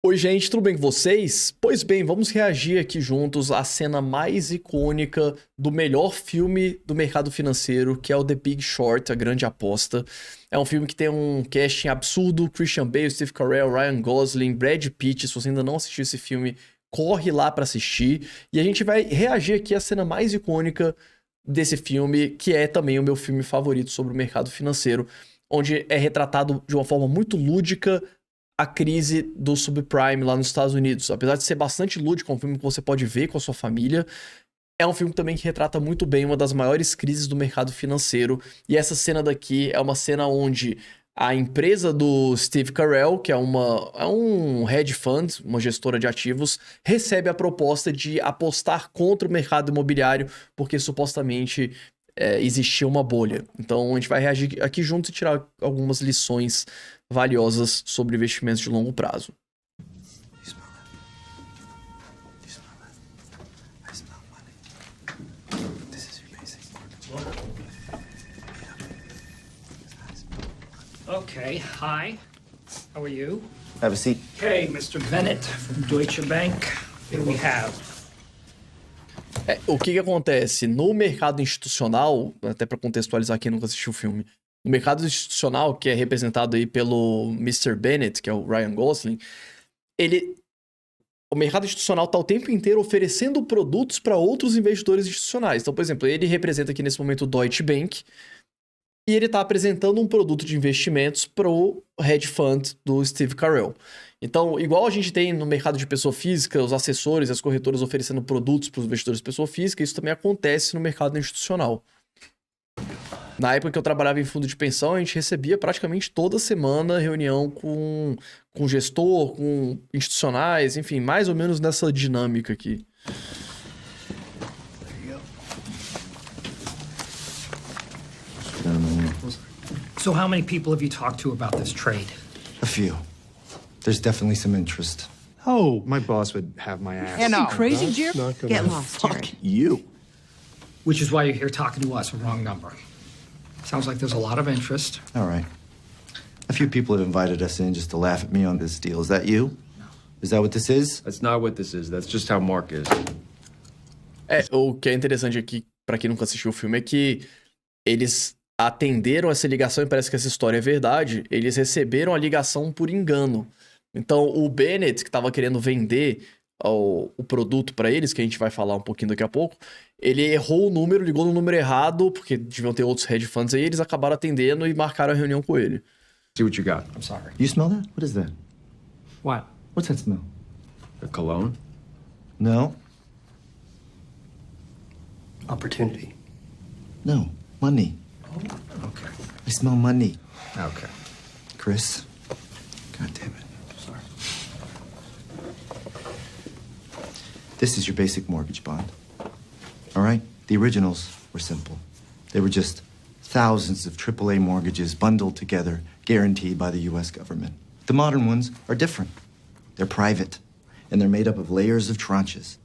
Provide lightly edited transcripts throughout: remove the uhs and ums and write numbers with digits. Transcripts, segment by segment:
Oi, gente, tudo bem com vocês? Pois bem, vamos reagir aqui juntos à cena mais icônica do melhor filme do mercado financeiro, que é o The Big Short, A Grande Aposta. É um filme que tem um casting absurdo: Christian Bale, Steve Carell, Ryan Gosling, Brad Pitt. Se você ainda não assistiu esse filme, corre lá pra assistir. E a gente vai reagir aqui à cena mais icônica desse filme, que é também o meu filme favorito sobre o mercado financeiro, onde é retratado de uma forma muito lúdica a crise do subprime lá nos Estados Unidos. Apesar de ser bastante lúdico, é um filme que você pode ver com a sua família, é um filme também que retrata muito bem uma das maiores crises do mercado financeiro. E essa cena daqui é uma cena onde a empresa do Steve Carell, que é um hedge fund, uma gestora de ativos, recebe a proposta de apostar contra o mercado imobiliário, porque supostamente existia uma bolha. Então a gente vai reagir aqui juntos e tirar algumas lições valiosas sobre investimentos de longo prazo. You smell that? You smell that? I smell money. This is your basic mortgage. Okay, hi. How are you? Have a seat. Okay, Mr. Bennett from Deutsche Bank. Here we have. O que acontece? No mercado institucional, até para contextualizar quem nunca assistiu o filme, no mercado institucional, que é representado aí pelo Mr. Bennett, que é o Ryan Gosling, o mercado institucional está o tempo inteiro oferecendo produtos para outros investidores institucionais. Então, por exemplo, ele representa aqui nesse momento o Deutsche Bank e ele está apresentando um produto de investimentos para o hedge fund do Steve Carell. Então, igual a gente tem no mercado de pessoa física, os assessores e as corretoras oferecendo produtos para os investidores de pessoa física, isso também acontece no mercado institucional. Na época que eu trabalhava em fundo de pensão, a gente recebia praticamente toda semana reunião com gestor, com institucionais, enfim, mais ou menos nessa dinâmica aqui. So, how many people have you talked to about this trade? A few. There's definitely some interest. Oh, my boss would have my ass. You crazy, Jerry? not gonna Get lost, Jerry. Fuck you. Which is why you're here talking to us. A wrong number. Sounds like there's a lot of interest. All right. A few people have invited us in just to laugh at me on this deal. Is that you? No. Is that what this is? That's not what this is. That's just how Mark is. O que é interessante aqui, pra quem nunca assistiu o filme, é que eles atenderam essa ligação e parece que essa história é verdade. Eles receberam a ligação por engano. Então, o Bennett, que tava querendo vender o produto pra eles, que a gente vai falar um pouquinho daqui a pouco, ele errou o número, ligou no número errado, porque deviam ter outros hedge funds aí, eles acabaram atendendo e marcaram a reunião com ele. See what you got. I'm sorry. You smell that? What is that? What? What's that smell? The cologne? No. Opportunity. No. Money. Okay. I smell money. Okay. Chris. God damn it. Sorry. This is your basic mortgage bond. All right? The originals were simple. They were just thousands of AAA mortgages bundled together, guaranteed by the U.S. government. The modern ones are different. They're private, and they're made up of layers of tranches.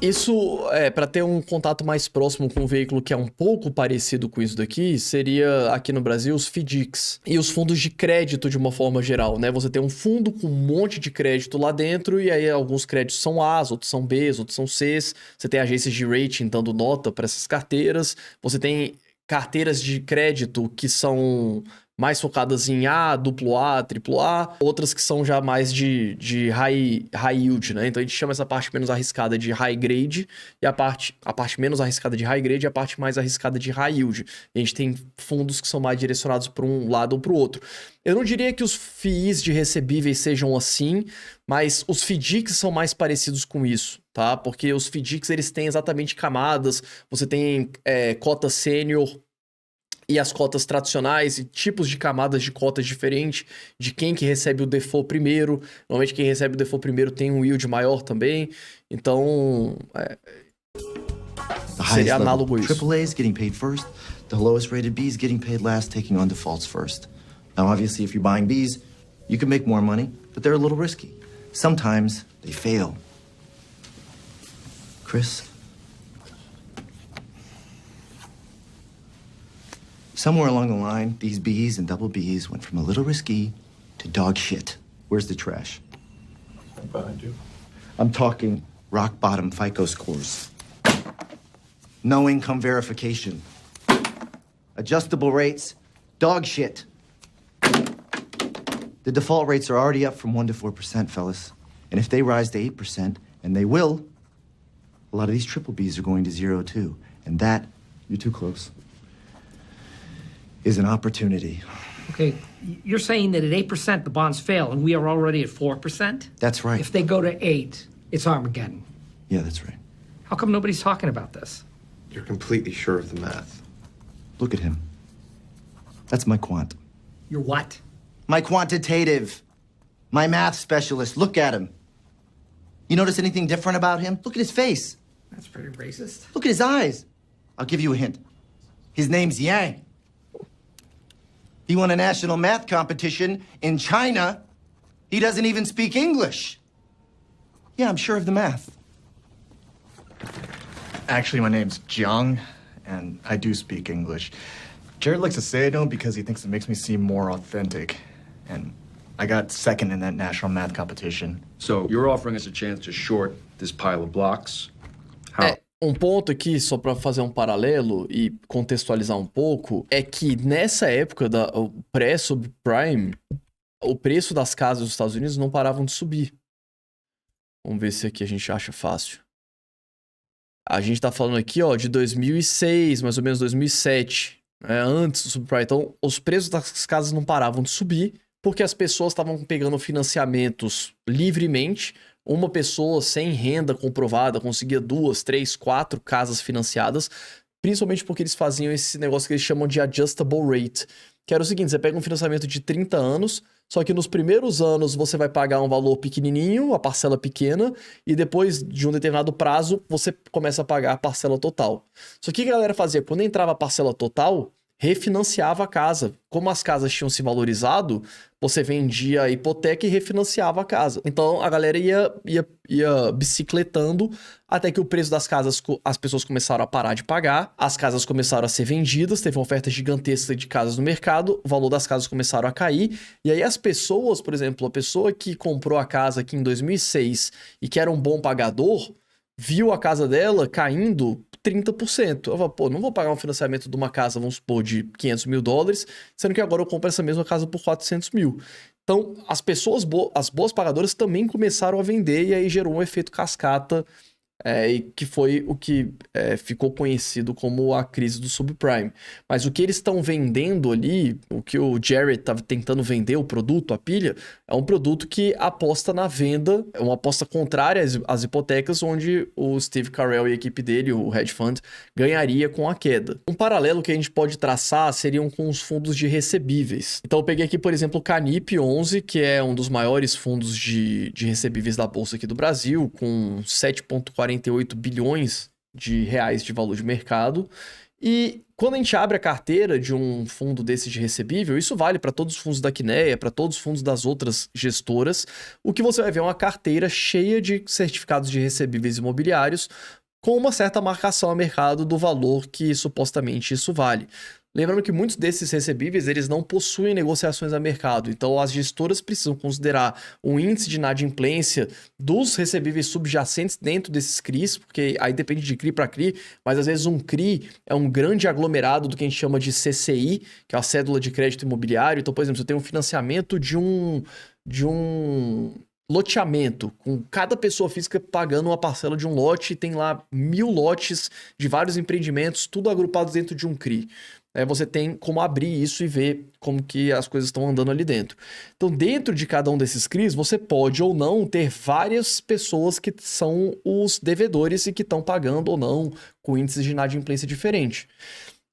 Isso, para ter um contato mais próximo com um veículo que é um pouco parecido com isso daqui, seria aqui no Brasil os FDICs e os fundos de crédito de uma forma geral, né? Você tem um fundo com um monte de crédito lá dentro e aí alguns créditos são A's, outros são B's, outros são C's. Você tem agências de rating dando nota para essas carteiras. Você tem carteiras de crédito que são mais focadas em A, AAA, AAA, outras que são já mais de high yield, né? Então a gente chama essa parte menos arriscada de high grade e a parte menos arriscada de high grade e a parte mais arriscada de high yield. A gente tem fundos que são mais direcionados para um lado ou para o outro. Eu não diria que os FIIs de recebíveis sejam assim, mas os FDICs são mais parecidos com isso, tá? Porque os FDICs, eles têm exatamente camadas, você tem cota sênior e as cotas tradicionais e tipos de camadas de cotas diferentes de quem que recebe o default primeiro. Normalmente quem recebe o default primeiro tem um yield maior também. Então, seria análogo isso. AAA's getting paid first. The lowest rated B's getting paid last, taking on defaults first. Now, obviously, if you're buying B's, you can make more money, but they're a little risky. Sometimes they fail. Chris? Somewhere along the line, these Bs and double Bs went from a little risky to dog shit. Where's the trash? Behind you. I'm talking rock bottom FICO scores. No income verification. Adjustable rates, dog shit. The default rates are already up from 1% to 4%, fellas. And if they rise to 8%, and they will, a lot of these triple Bs are going to 0 too. And that, you're too close, is an opportunity. Okay, you're saying that at 8% the bonds fail and we are already at 4%? That's right. If they go to 8, it's Armageddon. Yeah, that's right. How come nobody's talking about this? You're completely sure of the math. Look at him. That's my quant. You're what? My quantitative. My math specialist. Look at him. You notice anything different about him? Look at his face. That's pretty racist. Look at his eyes. I'll give you a hint. His name's Yang. He won a national math competition in China. He doesn't even speak English. Yeah, I'm sure of the math. Actually, my name's Jiang, and I do speak English. Jared likes to say I don't because he thinks it makes me seem more authentic. And I got second in that national math competition. So you're offering us a chance to short this pile of blocks? How? Um ponto aqui, só para fazer um paralelo e contextualizar um pouco, é que nessa época da pré-subprime, o preço das casas dos Estados Unidos não paravam de subir. Vamos ver se aqui a gente acha fácil. A gente tá falando aqui, ó, de 2006, mais ou menos 2007, né, antes do subprime. Então, os preços das casas não paravam de subir, porque as pessoas estavam pegando financiamentos livremente. Uma pessoa sem renda comprovada conseguia 2, 3, 4 casas financiadas, principalmente porque eles faziam esse negócio que eles chamam de adjustable rate, que era o seguinte: você pega um financiamento de 30 anos, só que nos primeiros anos você vai pagar um valor pequenininho, a parcela pequena, e depois de um determinado prazo você começa a pagar a parcela total. Só que o que a galera fazia? Quando entrava a parcela total, refinanciava a casa. Como as casas tinham se valorizado, você vendia a hipoteca e refinanciava a casa. Então a galera ia bicicletando até que o preço das casas, as pessoas começaram a parar de pagar, as casas começaram a ser vendidas, teve uma oferta gigantesca de casas no mercado, o valor das casas começaram a cair, e aí as pessoas, por exemplo, a pessoa que comprou a casa aqui em 2006 e que era um bom pagador, viu a casa dela caindo 30%. Ela fala, pô, não vou pagar um financiamento de uma casa, vamos supor, de $500 mil, sendo que agora eu compro essa mesma casa por 400 mil. Então, as pessoas, as boas pagadoras também começaram a vender e aí gerou um efeito cascata, que foi o que ficou conhecido como a crise do subprime. Mas o que eles estão vendendo ali, o que o Jared estava tentando vender, o produto, a pilha, é um produto que aposta na venda, é uma aposta contrária às hipotecas, onde o Steve Carell e a equipe dele, o hedge fund, ganharia com a queda. Um paralelo que a gente pode traçar seriam com os fundos de recebíveis. Então eu peguei aqui, por exemplo, o Canip 11, que é um dos maiores fundos de recebíveis da Bolsa aqui do Brasil, com 7,48 bilhões de reais de valor de mercado. E quando a gente abre a carteira de um fundo desse de recebível, isso vale para todos os fundos da Quineia, para todos os fundos das outras gestoras, o que você vai ver é uma carteira cheia de certificados de recebíveis imobiliários com uma certa marcação a mercado do valor que supostamente isso vale. Lembrando que muitos desses recebíveis, eles não possuem negociações a mercado, então as gestoras precisam considerar o índice de inadimplência dos recebíveis subjacentes dentro desses CRIs, porque aí depende de CRI para CRI, mas às vezes um CRI é um grande aglomerado do que a gente chama de CCI, que é a cédula de crédito imobiliário. Então, por exemplo, você tem um financiamento de um loteamento, com cada pessoa física pagando uma parcela de um lote, e tem lá 1000 lotes de vários empreendimentos, tudo agrupado dentro de um CRI. Você tem como abrir isso e ver como que as coisas estão andando ali dentro. Então, dentro de cada um desses CRIs, você pode ou não ter várias pessoas que são os devedores e que estão pagando ou não com índices de inadimplência diferente.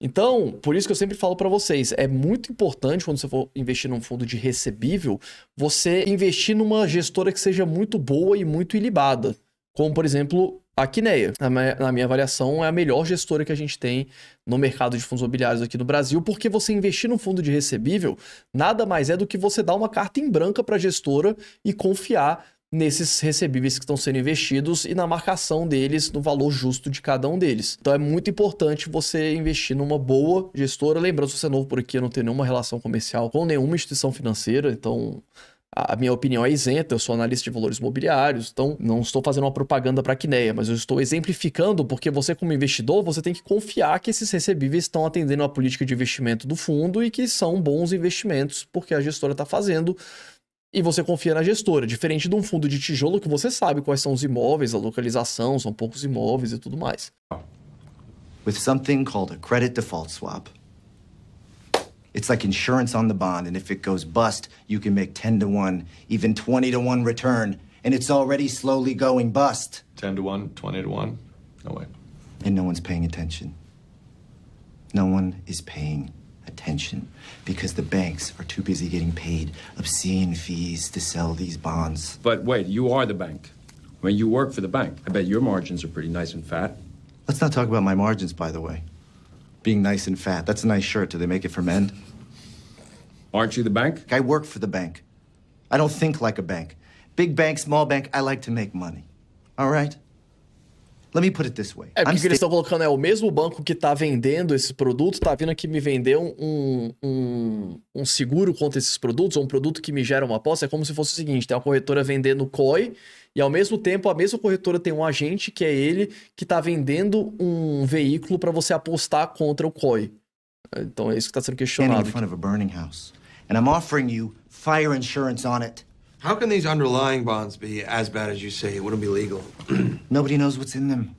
Então, por isso que eu sempre falo para vocês, é muito importante quando você for investir num fundo de recebível, você investir numa gestora que seja muito boa e muito ilibada. Como, por exemplo, a Quineia. Na minha avaliação, é a melhor gestora que a gente tem no mercado de fundos imobiliários aqui no Brasil, porque você investir num fundo de recebível nada mais é do que você dar uma carta em branca para a gestora e confiar nesses recebíveis que estão sendo investidos e na marcação deles, no valor justo de cada um deles. Então é muito importante você investir numa boa gestora. Lembrando, se você é novo por aqui, eu não tenho nenhuma relação comercial com nenhuma instituição financeira, então a minha opinião é isenta, eu sou analista de valores imobiliários, então não estou fazendo uma propaganda para a Quineia, mas eu estou exemplificando porque você como investidor, você tem que confiar que esses recebíveis estão atendendo a política de investimento do fundo e que são bons investimentos porque a gestora está fazendo. E você confia na gestora, diferente de um fundo de tijolo que você sabe quais são os imóveis, a localização, são poucos imóveis e tudo mais. With something called a credit default swap. It's like insurance on the bond, and if it goes bust, you can make 10 to 1, even 20 to 1 return, and it's already slowly going bust. 10 to 1, 20 to 1? No way. And no one's paying attention. No one is paying attention because the banks are too busy getting paid obscene fees to sell these bonds. But wait, you are the bank. I mean, you work for the bank. I bet your margins are pretty nice and fat. Let's not talk about my margins, by the way. Being nice and fat, that's a nice shirt. Do they make it for men? Aren't you the bank? I work for the bank. I don't think like a bank. Big bank, small bank, I like to make money. All right? Let me put it this way. É, porque I'm o que eles estão colocando é o mesmo banco que tá vendendo esses produtos, tá vindo aqui me vender um seguro contra esses produtos, ou um produto que me gera uma aposta. É como se fosse o seguinte, tem uma corretora vendendo COI, e ao mesmo tempo a mesma corretora tem um agente, que é ele, que tá vendendo um veículo para você apostar contra o COI. Então é isso que tá sendo standing in questionado. front of a burning house, and I'm offering you fire insurance on it. How can these underlying bonds be as bad as you say? It wouldn't be legal. Nobody knows what's in them.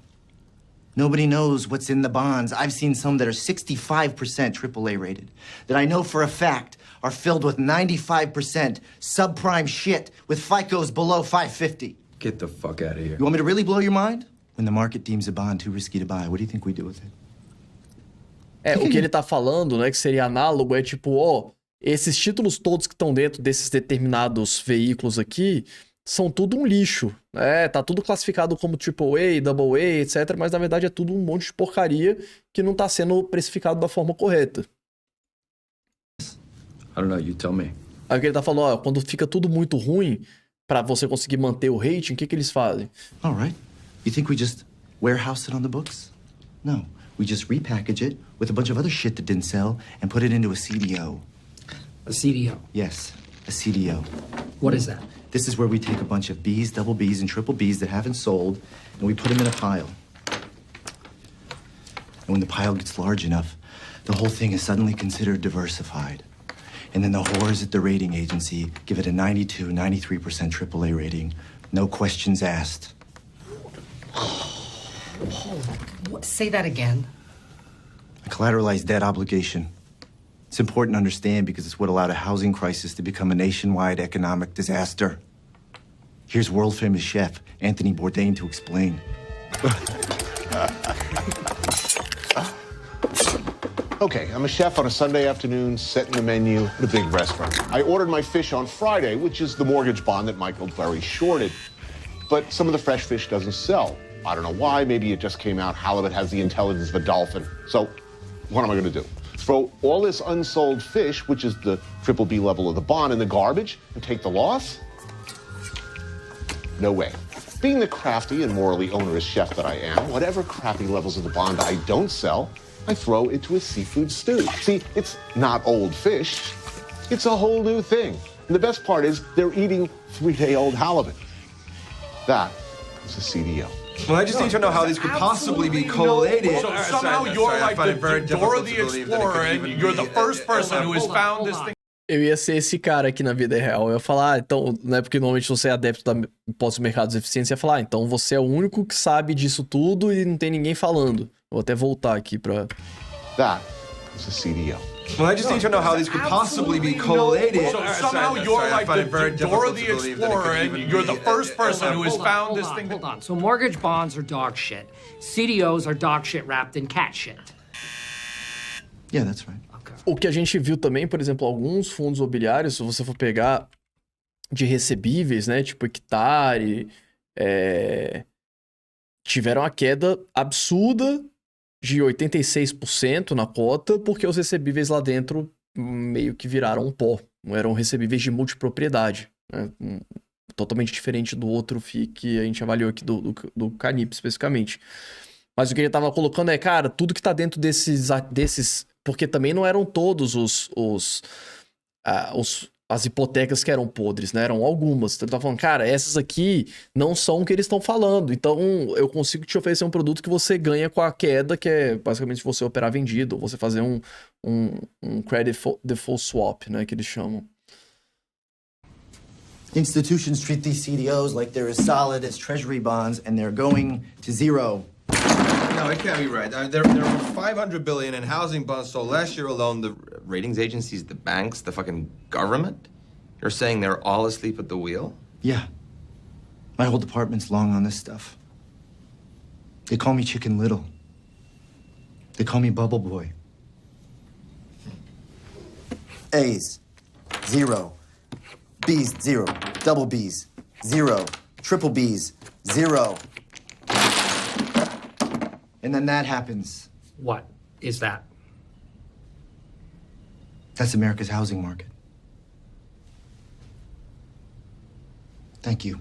Nobody knows what's in the bonds. I've seen some that are 65% AAA rated, that I know for a fact are filled with 95% subprime shit with FICOs below 550. Get the fuck out of here. You want me to really blow your mind? When the market deems a bond too risky to buy, what do you think we do with it? É, o que ele tá falando, né, que seria análogo, é tipo, ó, esses títulos todos que estão dentro desses determinados veículos aqui são tudo um lixo, né? Tá tudo classificado como AAA, AA, etc, mas na verdade é tudo um monte de porcaria que não tá sendo precificado da forma correta. I don't know, you tell me. Aí o que ele tá falando, ó, quando fica tudo muito ruim, pra você conseguir manter o rating, o que eles fazem? All right. You think we just warehouse it on the books? No. We just repackage it with a bunch of other shit that didn't sell and put it into a CDO. A CDO. Yes, a CDO. What is that? This is where we take a bunch of Bs, double Bs, and triple Bs that haven't sold, and we put them in a pile. And when the pile gets large enough, the whole thing is suddenly considered diversified. And then the whores at the rating agency give it a 92, 93% AAA rating. No questions asked. What? Say that again. A collateralized debt obligation. It's important to understand because it's what allowed a housing crisis to become a nationwide economic disaster. Here's world-famous chef Anthony Bourdain to explain. Okay, I'm a chef on a Sunday afternoon, setting the menu at a big restaurant. I ordered my fish on Friday, which is the mortgage bond that Michael very shorted. But some of the fresh fish doesn't sell. I don't know why. Maybe it just came out halibut has the intelligence of a dolphin. So what am I going to do? Throw all this unsold fish, which is the triple B level of the bond, in the garbage and take the loss? No way. Being the crafty and morally onerous chef that I am, whatever crappy levels of the bond I don't sell, I throw into a seafood stew. See, it's not old fish. It's a whole new thing. And the best part is they're eating 3-day-old halibut. That is a CDO. Well, I just need to know how these could possibly be correlated. So somehow you're like the Dora the Explorer, and you're the first person who has found this thing. Eu ia ser esse cara aqui na vida real. Eu ia falar, então, né, porque normalmente você é adepto da pós-mercados eficientes, ia falar, então você é o único que sabe disso tudo e não tem ninguém falando. Vou até voltar aqui pra... That is a CDO. Well, I just need to know how these could possibly be correlated. So somehow you're like the Dora the Explorer, and you're the first person who has found this thing. Hold on. So mortgage bonds are dog shit. CDOs are dog shit wrapped in cat shit. Yeah, that's right. Okay. O que a gente viu também, por exemplo, alguns fundos imobiliários, se você for pegar de recebíveis, né, tipo hectare, tiveram uma queda absurda de 86% na cota, porque os recebíveis lá dentro meio que viraram um pó. Não eram recebíveis de multipropriedade, né? totalmente diferente do outro FII que a gente avaliou aqui do Canip especificamente. Mas o que ele tava colocando é, cara, tudo que tá dentro desses porque também não eram todos as hipotecas que eram podres, né? Eram algumas. Então ele tá falando, cara, essas aqui não são o que eles estão falando. Então eu consigo te oferecer um produto que você ganha com a queda, que é basicamente você operar vendido, ou você fazer um credit default swap, né? Que eles chamam. Institutions treat these CDOs like they're as solid as treasury bonds and they're going to zero. No, it can't be right. There were $500 billion in housing bonds. So last year alone, the ratings agencies, the banks, the fucking government, you're saying they're all asleep at the wheel? Yeah. My whole department's long on this stuff. They call me Chicken Little. They call me Bubble Boy. A's, 0. B's, 0. Double B's, 0. Triple B's, 0. And then that happens. What is that? That's America's housing market. Thank you.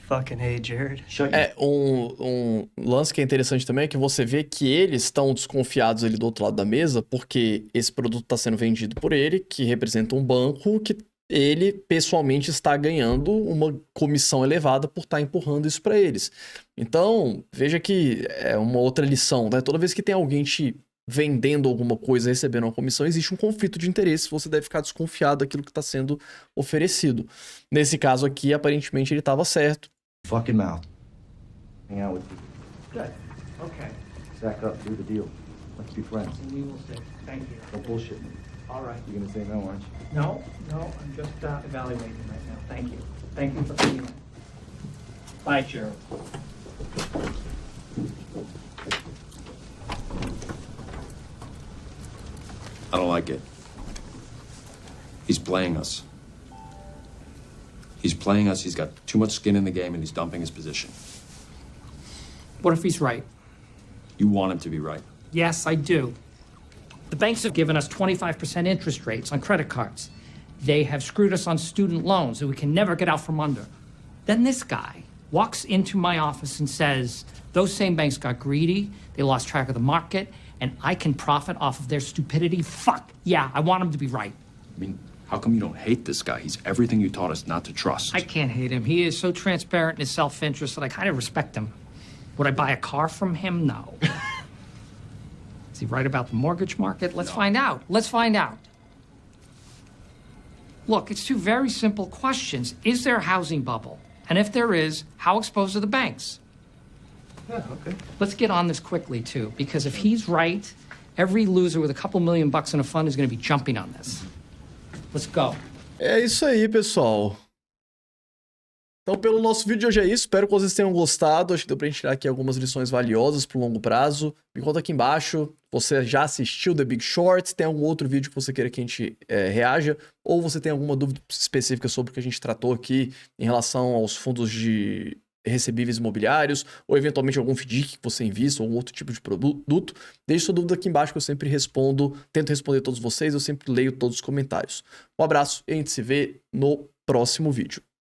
Fucking hey, Jared. Shut Um lance que é interessante também é que você vê que eles estão desconfiados ali do outro lado da mesa, porque esse produto está sendo vendido por ele, que representa um banco que ele pessoalmente está ganhando uma comissão elevada por estar empurrando isso para eles. Então, veja que é uma outra lição, né? Toda vez que tem alguém te vendendo alguma coisa, recebendo uma comissão, existe um conflito de interesse, você deve ficar desconfiado daquilo que está sendo oferecido. Nesse caso aqui, aparentemente, ele estava certo. Fucking mouth. Hang out with you. Good. Okay. Stack up, do the deal. Let's be friends. We will see. Thank you. Don't bullshit me. All right. You're gonna say no, aren't you? No, I'm just evaluating right now. Thank you. Thank you for being here. Bye, Gerald. I don't like it. He's playing us. He's playing us. He's got too much skin in the game, and he's dumping his position. What if he's right? You want him to be right. Yes, I do. The banks have given us 25% interest rates on credit cards. They have screwed us on student loans that we can never get out from under. Then this guy walks into my office and says, those same banks got greedy, they lost track of the market, and I can profit off of their stupidity. Fuck, yeah, I want him to be right. I mean, how come you don't hate this guy? He's everything you taught us not to trust. I can't hate him. He is so transparent in his self-interest that I kind of respect him. Would I buy a car from him? No. Is he right about the mortgage market? Let's find out. Let's find out. Look, it's two very simple questions. Is there a housing bubble? And if there is, how exposed are the banks? Yeah, okay. Let's get on this quickly, too, because if he's right, every loser with a couple $1 million in a fund is going to be jumping on this. Let's go. É isso aí, pessoal. Então, pelo nosso vídeo de hoje é isso. Espero que vocês tenham gostado. Acho que deu pra gente tirar aqui algumas lições valiosas pro longo prazo. Me conta aqui embaixo. Você já assistiu The Big Short? Tem algum outro vídeo que você queira que a gente reaja? Ou você tem alguma dúvida específica sobre o que a gente tratou aqui em relação aos fundos de recebíveis imobiliários? Ou eventualmente algum FDIC que você invista, ou algum outro tipo de produto? Deixe sua dúvida aqui embaixo que eu sempre respondo. Tento responder todos vocês. Eu sempre leio todos os comentários. Um abraço e a gente se vê no próximo vídeo.